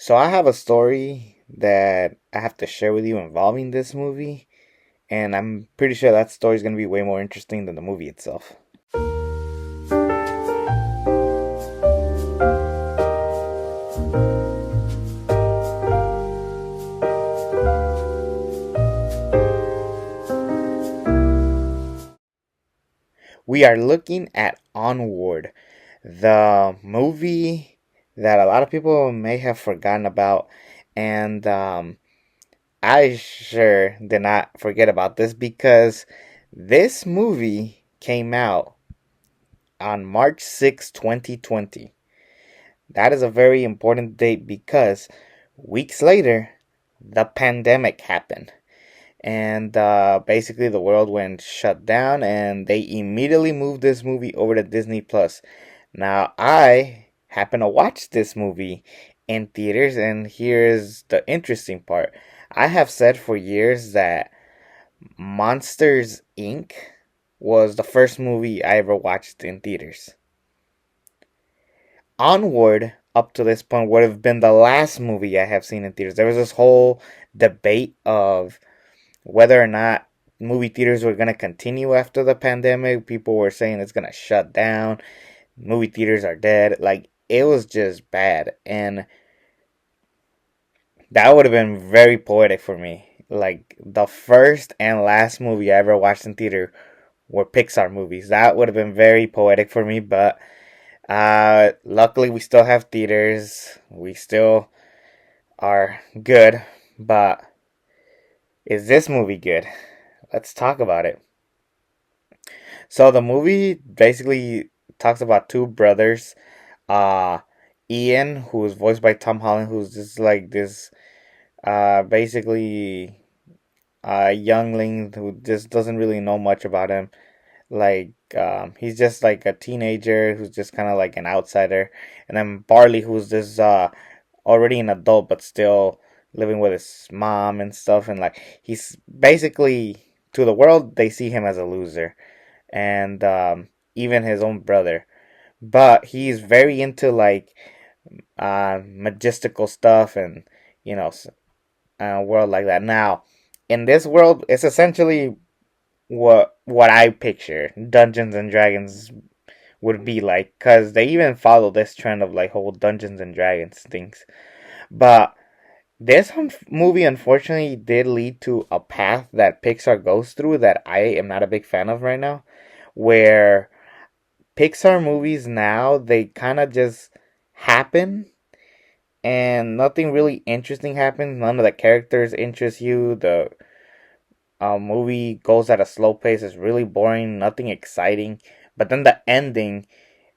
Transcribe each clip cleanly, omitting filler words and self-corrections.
So I have a story that I have to share with you involving this movie, and I'm pretty sure that story is going to be way more interesting than the movie itself. We are looking at Onward, the movie that a lot of people may have forgotten about, and I sure did not forget about this because this movie came out on March 6th, 2020. That is a very important date because weeks later, the pandemic happened. And basically, the world went shut down, and they immediately moved this movie over to Disney Plus. Now, I happen to watch this movie in theaters, and here's the interesting part. I have said for years that Monsters Inc. was the first movie I ever watched in theaters. Onward, up to this point, would have been the last movie I have seen in theaters. There was this whole debate of whether or not movie theaters were going to continue after the pandemic. People were saying it's going to shut down. Movie theaters are dead. Like, it was just bad. And that would have been very poetic for me. Like, the first and last movie I ever watched in theater were Pixar movies. That would have been very poetic for me, but luckily we still have theaters. We still are good, but is this movie good? Let's talk about it. So the movie basically talks about two brothers, uh Ian, who is voiced by Tom Holland, who's just like this basically youngling who just doesn't really know much about him. Like he's just like a teenager who's just kind of like an outsider, and then Barley, who's this already an adult but still living with his mom and stuff, and like he's basically, to the world, they see him as a loser, and even his own brother. But he's very into like majestical stuff and you know world like that. Now, in this world, it's essentially what I picture Dungeons and Dragons would be like, because they even follow this trend of like whole Dungeons and Dragons things. But this movie unfortunately did lead to a path that Pixar goes through that I am not a big fan of right now, where Pixar movies now, they kind of just happen and nothing really interesting happens. None of the characters interest you. The movie goes at a slow pace. It's really boring. Nothing exciting. But then the ending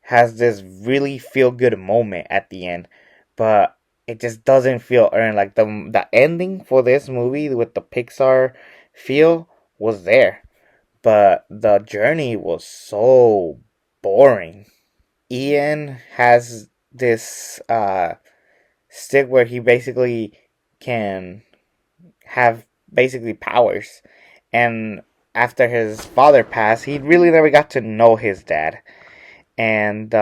has this really feel good moment at the end, but it just doesn't feel earned. Like the ending for this movie with the Pixar feel was there, but the journey was so boring. Ian has this stick where he basically can have basically powers, and after his father passed, he really never got to know his dad, and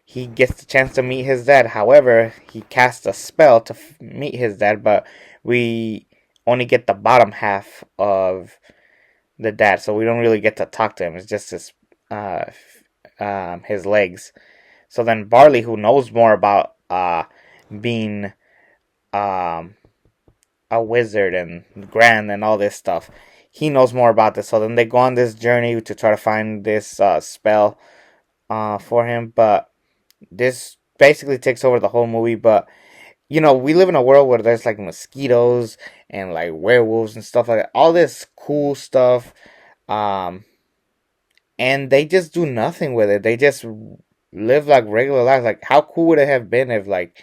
he gets the chance to meet his dad. However, he casts a spell to meet his dad, but we only get the bottom half of the dad, so we don't really get to talk to him. It's just his legs. So then Barley, who knows more about being um, a wizard and grand and all this stuff, he knows more about this. So then they go on this journey to try to find this spell for him. But this basically takes over the whole movie. But we live in a world where there's like mosquitoes and like werewolves and stuff like that. All this cool stuff. Um, and they just do nothing with it. They just live like regular lives. Like, how cool would it have been if like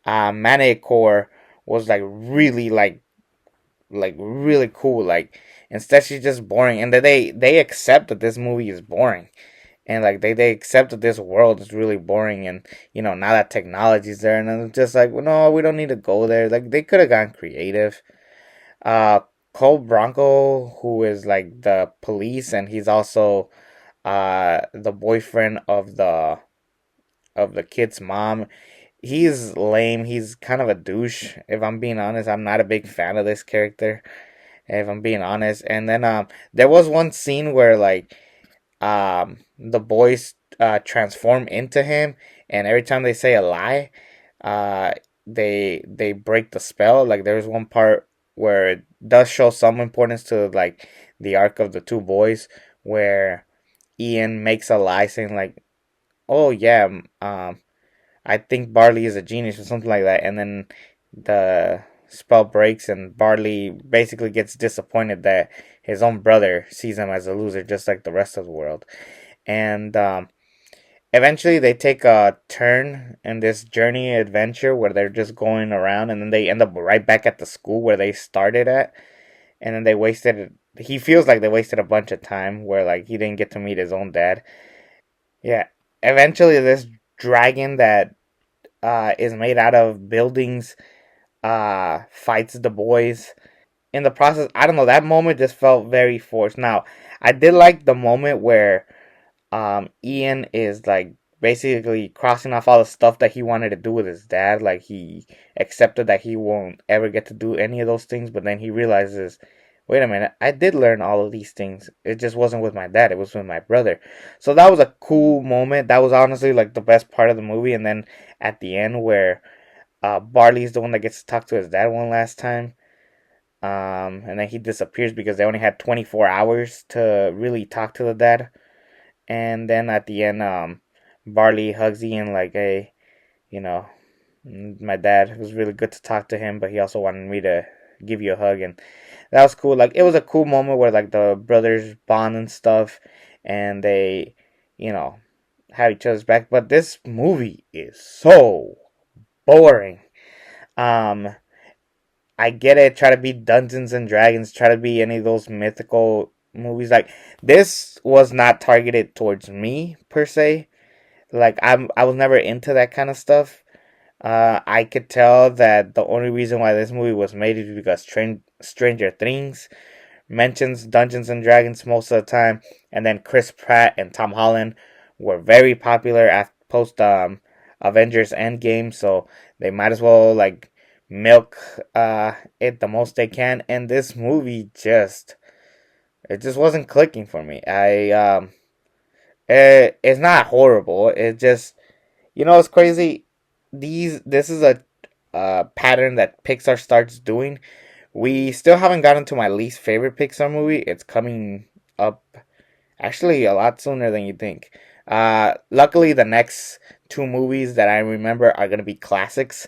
Manticore was like really like really cool. Like, instead she's just boring, and that they accept that this movie is boring, and like they accept that this world is really boring, and now that technology's there, and it's just like, well, no, we don't need to go there. Like, they could have gotten creative. uh Cole Bronco, who is like the police, and he's also the boyfriend of the kid's mom. he's lame. He's kind of a douche. If I'm being honest, I'm not a big fan of this character. If I'm being honest, and then there was one scene where like the boys transform into him, and every time they say a lie, uh they break the spell. Like there's one part where it does show some importance to like the arc of the two boys, where Ian makes a lie saying like, oh yeah, I think Barley is a genius or something like that, and then the spell breaks and Barley basically gets disappointed that his own brother sees him as a loser just like the rest of the world. And eventually they take a turn in this journey adventure where they're just going around, and then they end up right back at the school where they started at. And then he feels like they wasted a bunch of time where like he didn't get to meet his own dad. Yeah. Eventually this dragon that is made out of buildings fights the boys. In the process, I don't know, that moment just felt very forced. Now, I did like the moment where Ian is like basically crossing off all the stuff that he wanted to do with his dad. Like he accepted that he won't ever get to do any of those things, but then he realizes, wait a minute, I did learn all of these things. It just wasn't with my dad, it was with my brother. So that was a cool moment. That was honestly like the best part of the movie. And then at the end where Barley's the one that gets to talk to his dad one last time. And then he disappears because they only had 24 hours to really talk to the dad. And then at the end, Barley hugs Ian like, hey, you know, my dad, it was really good to talk to him, but he also wanted me to give you a hug. And that was cool. Like, it was a cool moment where, like, the brothers bond and stuff, and they, you know, have each other's back. But this movie is so boring. Um, I get it. Try to be Dungeons and Dragons. Try to be any of those mythical movies. Like this was not targeted towards me per se. Like I was never into that kind of stuff. I could tell that the only reason why this movie was made is because Stranger Things mentions Dungeons and Dragons most of the time, and then Chris Pratt and Tom Holland were very popular at post Avengers Endgame, so they might as well like milk it the most they can. And this movie just wasn't clicking for me. It's not horrible. It just it's crazy. This is a pattern that Pixar starts doing. We still haven't gotten to my least favorite Pixar movie. It's coming up actually a lot sooner than you think. Luckily, the next two movies that I remember are gonna be classics,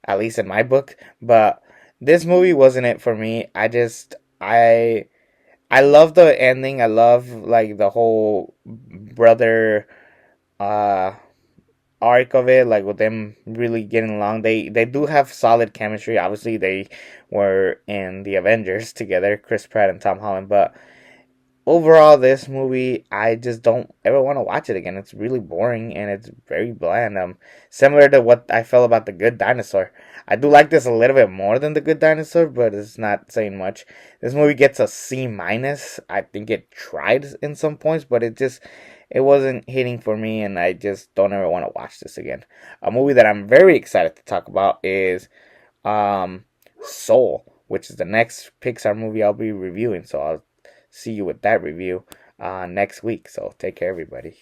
at least in my book. But this movie wasn't it for me. I love the ending. I love like the whole brother uh arc of it, like with them really getting along. They do have solid chemistry. Obviously, they were in the Avengers together, Chris Pratt and Tom Holland. But overall, this movie, I just don't ever want to watch it again. It's really boring and it's very bland. Similar to what I felt about The Good Dinosaur. I do like this a little bit more than The Good Dinosaur, but it's not saying much. This movie gets a C minus. I think it tried in some points, but it wasn't hitting for me, and I just don't ever want to watch this again. A movie that I'm very excited to talk about is um Soul, which is the next Pixar movie I'll be reviewing. So I'll see you with that review next week. So take care, everybody.